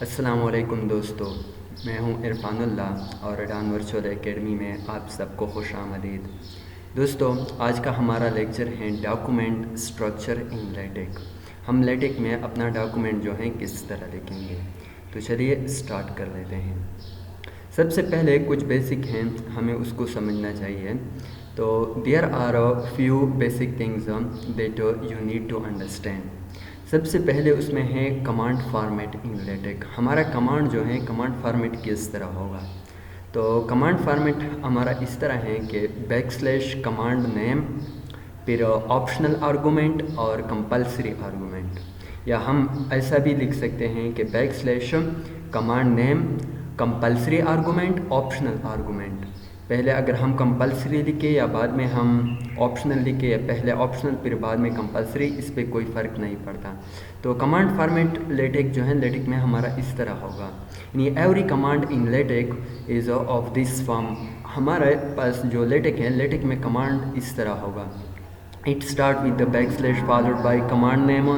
अस्सलामुअलैकुम दोस्तों, मैं हूं इरफानुल्लाह और अडान वर्चुअल एकेडमी में आप सबको खुशामदीद। दोस्तों, आज का हमारा लेक्चर है डॉक्यूमेंट स्ट्रक्चर इन लेटेक। हम लेटेक में अपना डॉक्यूमेंट जो है किस तरह लिखेंगे, तो चलिए स्टार्ट कर लेते हैं। सबसे पहले कुछ बेसिक हैं, हमें उसको समझना चाहिए। तो there are a few basic things that you need to understand. सबसे पहले उसमें है कमांड फॉर्मेट इन लेटेक। हमारा कमांड जो है कमांड फॉर्मेट किस तरह होगा। तो कमांड फॉर्मेट हमारा इस तरह है कि बैकस्लैश कमांड नेम, फिर ऑप्शनल आर्गूमेंट और कंपल्सरी आर्गूमेंट, या हम ऐसा भी लिख सकते हैं कि backslash command name, compulsory argument, optional argument. पहले अगर हम कंपल्सरी लिखे या बाद में हम ऑप्शनल लिखे, या पहले ऑप्शनल फिर बाद में कंपल्सरी, इस पर कोई फ़र्क नहीं पड़ता। तो कमांड फॉर्मेट लेटेक जो है लेटेक में हमारा इस तरह होगा, यानी every command in LaTeX is of this form. हमारे पास जो लेटेक है, लेटेक में कमांड इस तरह होगा। It start with the backslash followed by command name,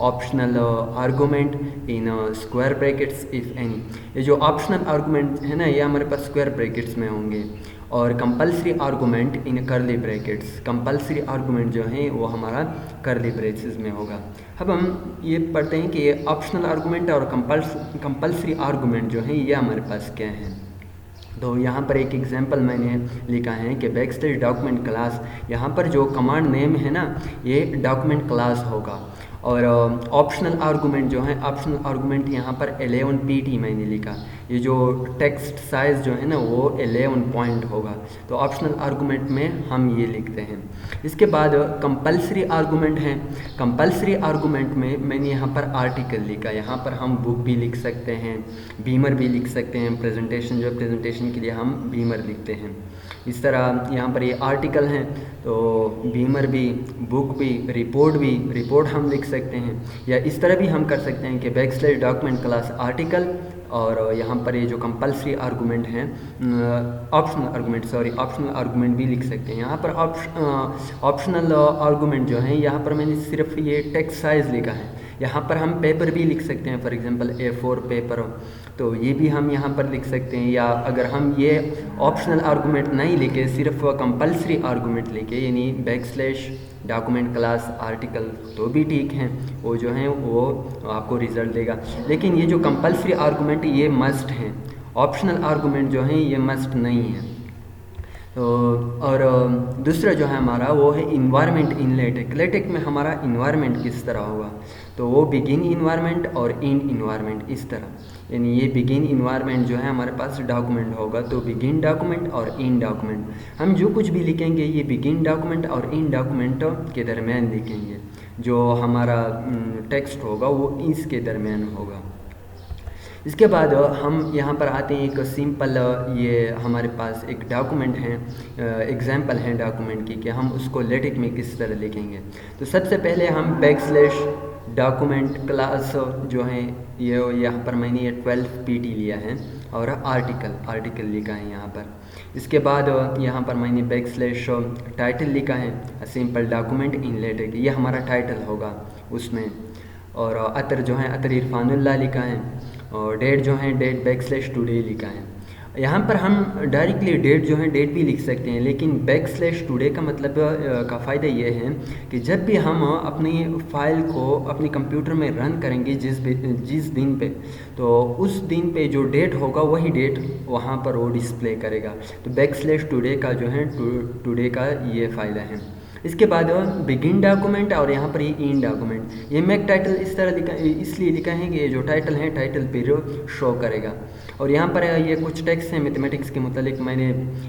optional argument in square brackets if any. ये जो ऑप्शनल आर्गूमेंट है ना, ये हमारे पास स्क्वायर ब्रैकेट्स में होंगे, और कंपल्सरी आर्गूमेंट इन करली ब्रैकेट्स। कंपल्सरी आर्गूमेंट जो है वो हमारा करली ब्रेसेस में होगा। अब हम ये पढ़ते हैं कि ये ऑप्शनल आर्गूमेंट और कंपल्सरी आर्गूमेंट जो है ये हमारे पास क्या है। तो यहाँ पर एक एग्जांपल मैंने लिखा है कि बैकस्लैश डॉक्यूमेंट क्लास, यहाँ पर जो कमांड नेम है ना, ये डॉक्यूमेंट क्लास होगा। और ऑप्शनल आर्गूमेंट जो है, ऑप्शनल आर्गूमेंट यहाँ पर 11 pt मैंने लिखा। ये जो टेक्स्ट साइज़ जो है ना वो 11 पॉइंट होगा। तो ऑप्शनल आर्गूमेंट में हम ये लिखते हैं। इसके बाद कंपल्सरी आर्गूमेंट है। कंपल्सरी आर्गूमेंट में मैंने यहाँ पर आर्टिकल लिखा। यहाँ पर हम बुक भी लिख सकते हैं, बीमर भी लिख सकते हैं। प्रेजेंटेशन जो प्रेजेंटेशन के लिए हम बीमर लिखते हैं। इस तरह यहाँ पर ये आर्टिकल हैं, तो बीमर भी, बुक भी, रिपोर्ट हम लिख सकते हैं। या इस तरह भी हम कर सकते हैं कि बैकस्लैश डॉक्यूमेंट क्लास आर्टिकल, और यहाँ पर ये जो कंपल्सरी आर्गूमेंट हैं, ऑप्शनल आर्गूमेंट भी लिख सकते हैं। यहाँ पर ऑप्शनल आर्गूमेंट जो है, यहाँ पर मैंने सिर्फ ये टेक्स्ट साइज़ लिखा है। यहाँ पर हम पेपर भी लिख सकते हैं, फॉर एग्जांपल A4 पेपर, तो ये भी हम यहाँ पर लिख सकते हैं। या अगर हम ये ऑप्शनल आर्गूमेंट नहीं लिखे, सिर्फ कंपल्सरी आर्गूमेंट लिखे, यानी बैकस्लैश डॉक्यूमेंट क्लास आर्टिकल, तो भी ठीक है, वो जो है वो आपको रिज़ल्ट देगा। लेकिन ये जो कंपल्सरी आर्गूमेंट ये मस्ट हैं, ऑप्शनल आर्गूमेंट जो है ये मस्ट नहीं है। तो और दूसरा जो है हमारा वो है इन्वायरमेंट इन लेटेक। लेटेक में हमारा इन्वायरमेंट किस तरह होगा, तो वो बिगिन इन्वायरमेंट और इन इन्वायरमेंट इस तरह। यानी ये बिगिन इन्वायरमेंट जो है हमारे पास डॉक्यूमेंट होगा, तो बिगिन डॉक्यूमेंट और इन डॉक्यूमेंट। हम जो कुछ भी लिखेंगे ये बिगिन डॉक्यूमेंट और इन डॉक्यूमेंट के दरमियान लिखेंगे। जो हमारा टेक्स्ट होगा वो इसके दरमियान होगा। इसके बाद हम यहाँ पर आते हैं एक सिंपल, ये हमारे पास एक डॉक्यूमेंट है, एग्जांपल है डॉक्यूमेंट की, कि हम उसको लेटेक में किस तरह लिखेंगे। तो सबसे पहले हम बैकस्लैश डॉक्यूमेंट क्लास जो है, ये यहाँ पर मैंने ये 12 pt लिया है, और आर्टिकल लिखा है यहाँ पर। इसके बाद यहाँ पर मैंने बैकस्लैश टाइटल लिखा है, सिंपल डॉक्यूमेंट इन लेटेक, ये हमारा टाइटल होगा उसमें। और अतर जो है, अतर इरफानुल्लाह लिखा है, और डेट जो है डेट बैकस्लैश टुडे लिखा है। यहाँ पर हम डायरेक्टली डेट जो है डेट भी लिख सकते हैं, लेकिन बैकस्लैश टुडे का मतलब का फ़ायदा ये है कि जब भी हम अपनी फ़ाइल को अपने कंप्यूटर में रन करेंगे जिस दिन पे, तो उस दिन पे जो डेट होगा वही डेट वहाँ पर वो डिस्प्ले करेगा। तो बैकस्लैश टुडे का जो है टुडे का ये फ़ायदा है। इसके बाद बिगिन डॉक्यूमेंट और यहाँ पर ये इन डॉक्यूमेंट। ये मैक टाइटल इस तरह इसलिए लिखा है कि ये जो टाइटल है टाइटल पर शो करेगा। और यहाँ पर ये कुछ टेक्स्ट हैं मैथमेटिक्स के मुतालिक, मैंने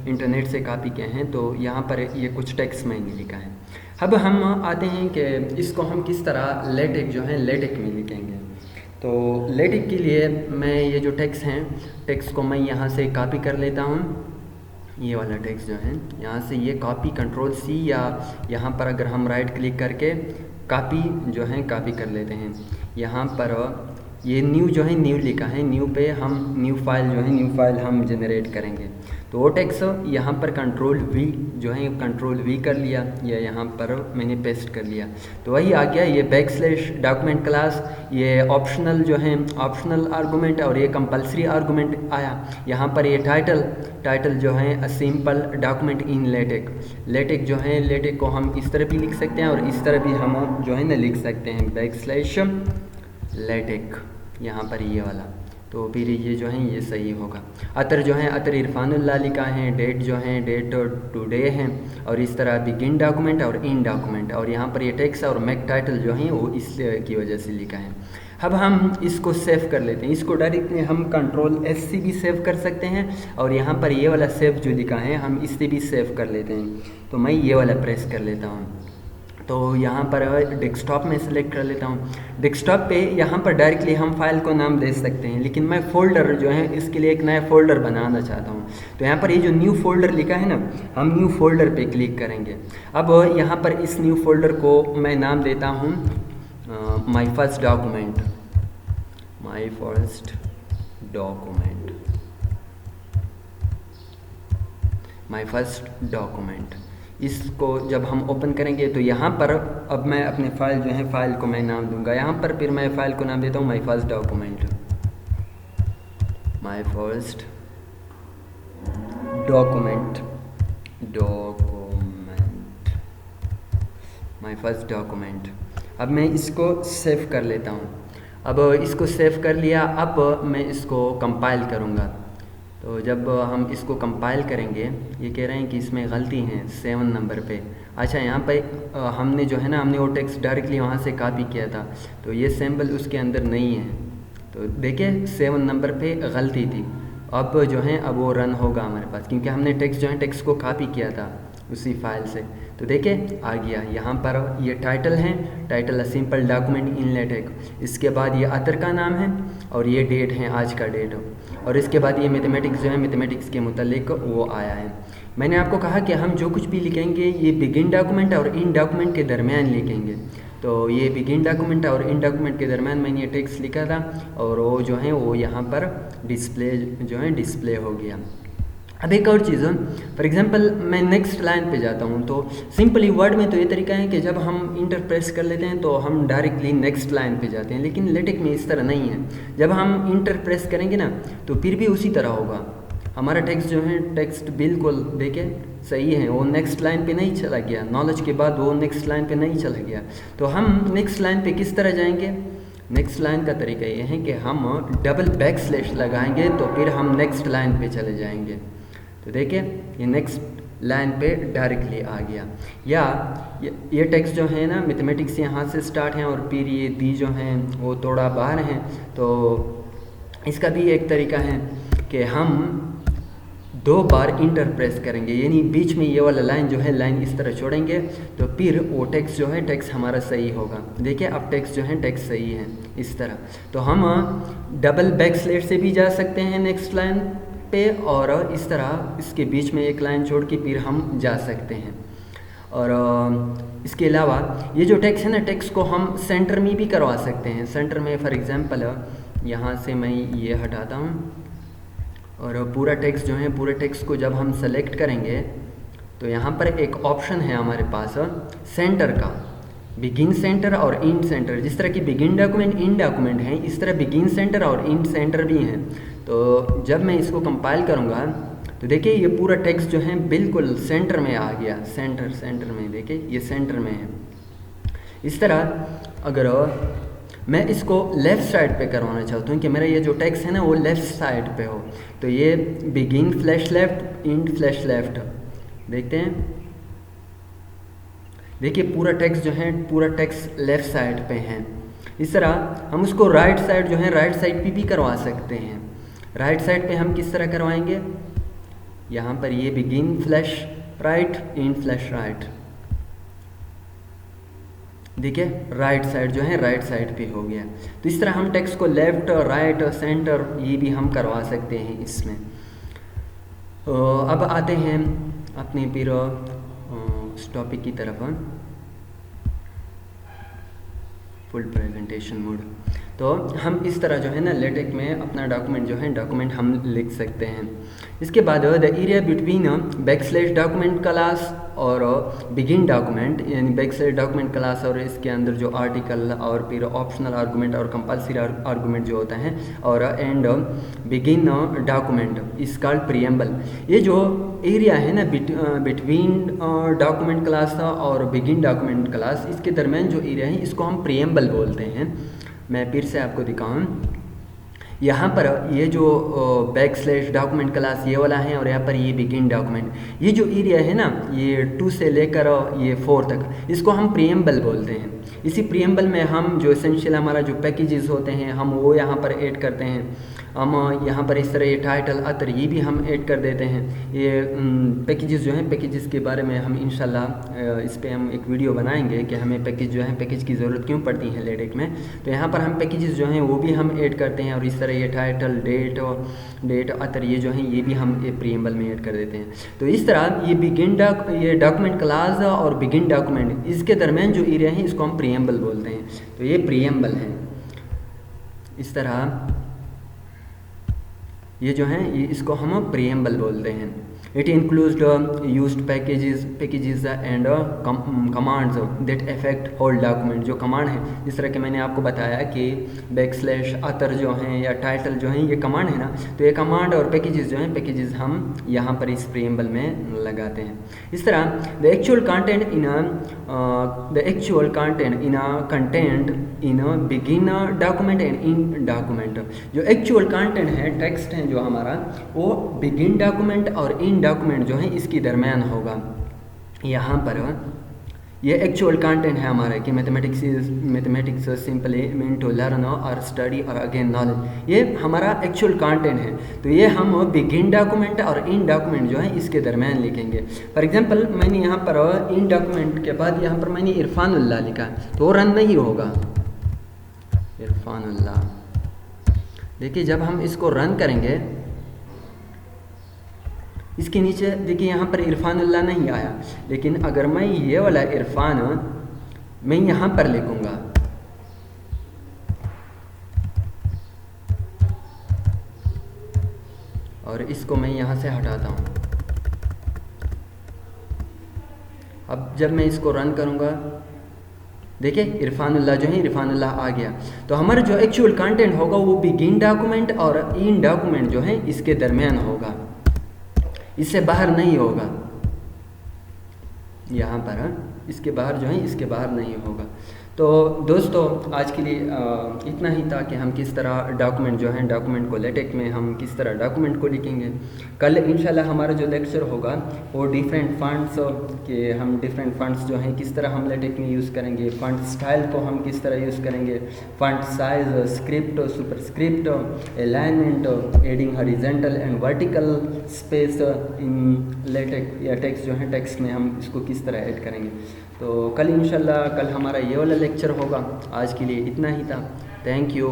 इंटरनेट से कॉपी किए हैं, तो यहाँ पर ये कुछ टेक्स्ट मैंने लिखा है। अब हम आते हैं कि इसको हम किस तरह लेटेक जो है लेटेक में लिखेंगे। तो लेटेक के लिए मैं ये जो टेक्स्ट हैं, टेक्स्ट को मैं यहाँ से कॉपी कर लेता हूँ। ये वाला टेक्स्ट जो है यहाँ से ये कॉपी Ctrl+C, या यहाँ पर अगर हम राइट क्लिक करके कॉपी जो है कॉपी कर लेते हैं। यहाँ पर ये न्यू जो है न्यू लिखा है, न्यू पे हम न्यू फाइल जो है न्यू फाइल हम जनरेट करेंगे। तो वो टेक्स्ट यहाँ पर कंट्रोल वी जो है कंट्रोल वी कर लिया, या यहाँ पर मैंने पेस्ट कर लिया, तो वही आ गया ये बैकस्लैश डॉक्यूमेंट क्लास, ये ऑप्शनल जो है ऑप्शनल आर्गूमेंट और ये कंपलसरी आर्गूमेंट आया। यहाँ पर ये टाइटल जो है a simple document in LaTeX, LaTeX जो है लेटेक को हम इस तरह भी लिख सकते हैं और इस तरह भी हम जो है ना लिख सकते हैं बैकस्लैश लेटेक, यहाँ पर ये वाला, तो फिर ये जो है ये सही होगा। अतर जो है अतर इरफानुल्लाह लिखा है, डेट जो है डेट टुडे है, और इस तरह बिगिन डॉक्यूमेंट और इन डॉक्यूमेंट, और यहाँ पर ये टेक्स्ट और मैक टाइटल जो है वो इस की वजह से लिखा है। अब हम इसको सेव कर लेते हैं, इसको डायरेक्टली हम कंट्रोल एस से भी सेव कर सकते हैं, और यहाँ पर ये वाला सेव जो लिखा है हम इससे भी सेव कर लेते हैं। तो मैं ये वाला प्रेस कर लेता हूँ, तो यहाँ पर डेस्कटॉप में सेलेक्ट कर लेता हूँ। डेस्कटॉप पे यहाँ पर डायरेक्टली हम फाइल को नाम दे सकते हैं, लेकिन मैं फ़ोल्डर जो है इसके लिए एक नया फ़ोल्डर बनाना चाहता हूँ। तो यहाँ पर ये जो न्यू फोल्डर लिखा है ना, हम न्यू फोल्डर पे क्लिक करेंगे। अब यहाँ पर इस न्यू फोल्डर को मैं नाम देता हूँ my first document, my first document, my first document. इसको जब हम ओपन करेंगे तो यहाँ पर अब मैं अपने फाइल जो है फाइल को मैं नाम दूंगा, यहाँ पर फिर मैं फाइल को नाम देता हूँ my first document, my first document, my first document. अब मैं इसको सेव कर लेता हूँ। अब इसको सेव कर लिया, अब मैं इसको कंपाइल करूँगा। तो जब हम इसको कंपाइल करेंगे, ये कह रहे हैं कि इसमें गलती है 7 नंबर पे। अच्छा, यहाँ पे हमने जो है ना हमने वो टेक्स्ट डायरेक्टली वहाँ से कॉपी किया था, तो ये सैम्पल उसके अंदर नहीं है। तो देखिए 7 नंबर पे गलती थी। अब जो है अब वो रन होगा हमारे पास, क्योंकि हमने टेक्स्ट जो है टेक्स्ट को कॉपी किया था उसी फाइल से। तो देखिए आ गया, यहाँ पर ये टाइटल है, title a simple document in LaTeX. इसके बाद ये अतर का नाम है और ये डेट है, आज का डेट, और इसके बाद ये मैथमेटिक्स जो है मैथमेटिक्स के मुतालिक वो आया है। मैंने आपको कहा कि हम जो कुछ भी लिखेंगे ये बिगिन डॉक्यूमेंट और इन डॉक्यूमेंट के दरमियान लिखेंगे। तो ये बिगिन डॉक्यूमेंट और इन डॉक्यूमेंट के दरमियान मैंने ये टेक्स्ट लिखा था, और वो जो है वो यहाँ पर डिस्प्ले जो है डिस्प्ले हो गया। अब एक और चीज़, फॉर एग्जांपल मैं नेक्स्ट लाइन पे जाता हूँ, तो सिंपली वर्ड में तो ये तरीका है कि जब हम इंटर प्रेस कर लेते हैं तो हम डायरेक्टली नेक्स्ट लाइन पे जाते हैं, लेकिन लेटेक में इस तरह नहीं है। जब हम इंटर प्रेस करेंगे ना तो फिर भी उसी तरह होगा, हमारा टेक्स्ट जो है टेक्स्ट बिल्कुल देखिए सही है, वो नेक्स्ट लाइन पे नहीं चला गया, नॉलेज के बाद वो नेक्स्ट लाइन पे नहीं चला गया। तो हम नेक्स्ट लाइन पे किस तरह जाएंगे? नेक्स्ट लाइन का तरीका ये है कि हम डबल बैक स्लैश लगाएंगे, तो फिर हम नेक्स्ट लाइन पे चले जाएंगे। तो देखिए ये नेक्स्ट लाइन पे डायरेक्टली आ गया। या ये टेक्स्ट जो है ना मैथमेटिक्स यहाँ से स्टार्ट है और फिर ये दी जो हैं वो थोड़ा बाहर हैं, तो इसका भी एक तरीका है कि हम 2 बार इंटर प्रेस करेंगे, यानी बीच में ये वाला लाइन जो है लाइन इस तरह छोड़ेंगे, तो फिर वो टेक्स्ट जो है टेक्स्ट हमारा सही होगा। देखिए अब टेक्स्ट जो है टेक्स्ट सही है इस तरह। तो हम डबल बैक स्लैश से भी जा सकते हैं नेक्स्ट लाइन पे, और इस तरह इसके बीच में एक लाइन छोड़ के फिर हम जा सकते हैं। और इसके अलावा ये जो टेक्स्ट है ना, टेक्स्ट को हम सेंटर में भी करवा सकते हैं। सेंटर में फॉर एग्जांपल यहाँ से मैं ये हटाता हूँ, और पूरा टेक्स्ट जो है पूरे टेक्स्ट को जब हम सेलेक्ट करेंगे तो यहाँ पर एक ऑप्शन है हमारे पास सेंटर का, बिगिन सेंटर और इंड सेंटर। जिस तरह की बिगिन डॉक्यूमेंट इंड डॉक्यूमेंट है, इस तरह बिगिन सेंटर और इंड सेंटर भी हैं। तो जब मैं इसको कंपाइल करूँगा तो देखिए ये पूरा टेक्स्ट जो है बिल्कुल सेंटर में आ गया, सेंटर में देखिए ये सेंटर में है। इस तरह अगर मैं इसको लेफ़्ट साइड पे करवाना चाहता हूँ कि मेरा ये जो टेक्स्ट है ना वो लेफ़्ट साइड पे हो, तो ये begin flush left end flush left देखते हैं। देखिए पूरा टेक्स्ट जो है पूरा टेक्स्ट लेफ़्ट साइड पे है। इस तरह हम उसको राइट साइड जो है राइट साइड पे भी करवा सकते हैं। राइट साइड पे हम किस तरह करवाएंगे? यहाँ पर ये begin flush right end flush right, देखिए राइट साइड जो है राइट साइड पे हो गया। तो इस तरह हम टेक्स्ट को लेफ़्ट राइट सेंटर ये भी हम करवा सकते हैं इसमें। अब आते हैं अपने फिर इस टॉपिक की तरफ। Full presentation mode. तो हम इस तरह जो है ना लेटेक में अपना डॉक्यूमेंट जो है डॉक्यूमेंट हम लिख सकते हैं। इसके बाद the area between backslash document class और बिगिन डॉक्यूमेंट, यानी बैकस्लैश डॉक्यूमेंट क्लास और इसके अंदर जो आर्टिकल और फिर ऑप्शनल आर्गूमेंट और कंपल्सरी आर्गूमेंट जो होता है और and begin document is called preamble. ये जो एरिया है ना बिटवीन डॉक्यूमेंट क्लास और बिगिन डॉक्यूमेंट क्लास, इसके दरमियान जो एरिया है इसको हम प्रीएम्बल बोलते हैं। मैं फिर से आपको दिखाऊं, यहाँ पर ये जो बैकस्लैश डॉक्यूमेंट क्लास ये वाला है और यहाँ पर ये बिगिन डॉक्यूमेंट, ये जो एरिया है ना ये 2 से लेकर ये 4 तक, इसको हम प्रीएम्बल बोलते हैं। इसी प्रीएम्बल में हम जो एसेंशियल हमारा जो पैकेजेस होते हैं हम वो यहाँ पर ऐड करते हैं। हम यहाँ पर इस तरह ये टाइटल अतर ये भी हम ऐड कर देते हैं। ये पैकेजेस जो हैं, पैकेजेस के बारे में हम इंशाल्लाह इस पर हम एक वीडियो बनाएंगे कि हमें पैकेज जो है पैकेज की ज़रूरत क्यों पड़ती है लेटेक में। तो यहाँ पर हम पैकेजेस जो हैं वो भी हम ऐड करते हैं और इस तरह ये टाइटल डेट अतर ये जो हैं ये भी हम प्रीएम्बल में ऐड कर देते हैं। तो इस तरह ये डॉक्यूमेंट क्लास और बिगिन डॉक्यूमेंट इसके दरमियान जो एरिया है इसको हम प्रीएम्बल बोलते हैं। तो ये प्रीएम्बल है। इस तरह ये जो है ये इसको हम प्रीएम्बल बोलते हैं। It includes used packages and commands that affect whole document. जो कमांड है जिस तरह के मैंने आपको बताया कि बैकस्लैश अतर जो हैं या टाइटल जो हैं ये कमांड है ना, तो ये कमांड और पैकेजेस जो हैं पैकेजेस हम यहाँ पर इस प्रीएम्बल में लगाते हैं। इस तरह the actual content in begin document and in document, जो एक्चुअल कंटेंट है टेक्स्ट है जो हमारा वो बिगिन डॉक्यूमेंट और इन डॉक्यूमेंट जो है इसके दरमियान होगा। यहाँ पर ये एक्चुअल कंटेंट है हमारा कि mathematics simply mean to learn और स्टडी और अगेन नॉलेज, ये हमारा एक्चुअल कंटेंट है। तो ये हम बिगिन डॉक्यूमेंट और इन डॉक्यूमेंट जो है इसके दरमियान लिखेंगे। फॉर एग्जांपल मैंने यहाँ पर इन डॉक्यूमेंट के बाद यहाँ पर मैंने इरफानुल्लाह लिखा, तो वो रन नहीं होगा। इरफानुल्लाह, देखिए जब हम इसको रन करेंगे इसके नीचे देखिए यहाँ पर इरफानुल्लाह नहीं आया, लेकिन अगर मैं ये वाला इरफान मैं यहाँ पर लिखूँगा और इसको मैं यहाँ से हटाता हूँ। अब जब मैं इसको रन करूँगा देखिए इरफानुल्लाह जो है इरफानुल्लाह आ गया। तो हमारा जो एक्चुअल कंटेंट होगा वो बिगिन डॉक्यूमेंट और इन डॉक्यूमेंट जो है इसके दरमियान होगा, इससे बाहर नहीं होगा। यहाँ पर इसके बाहर जो है इसके बाहर नहीं होगा। तो दोस्तों आज के लिए इतना ही था कि हम किस तरह डॉक्यूमेंट जो है डॉक्यूमेंट को लेटेक में हम किस तरह डॉक्यूमेंट को लिखेंगे। कल इंशाल्लाह हमारा जो लेक्चर होगा वो डिफरेंट फंड्स के हम डिफरेंट फंड्स जो हैं किस तरह हम लेटेक में यूज़ करेंगे, फंड स्टाइल को हम किस तरह यूज़ करेंगे, fund size, script, superscript, alignment, adding horizontal and vertical space in LaTeX या टेक्स्ट जो है टेक्स्ट में हम इसको किस तरह ऐड करेंगे। तो कल इंशाल्लाह कल हमारा ये वाला लेक्चर होगा। आज के लिए इतना ही था। Thank you.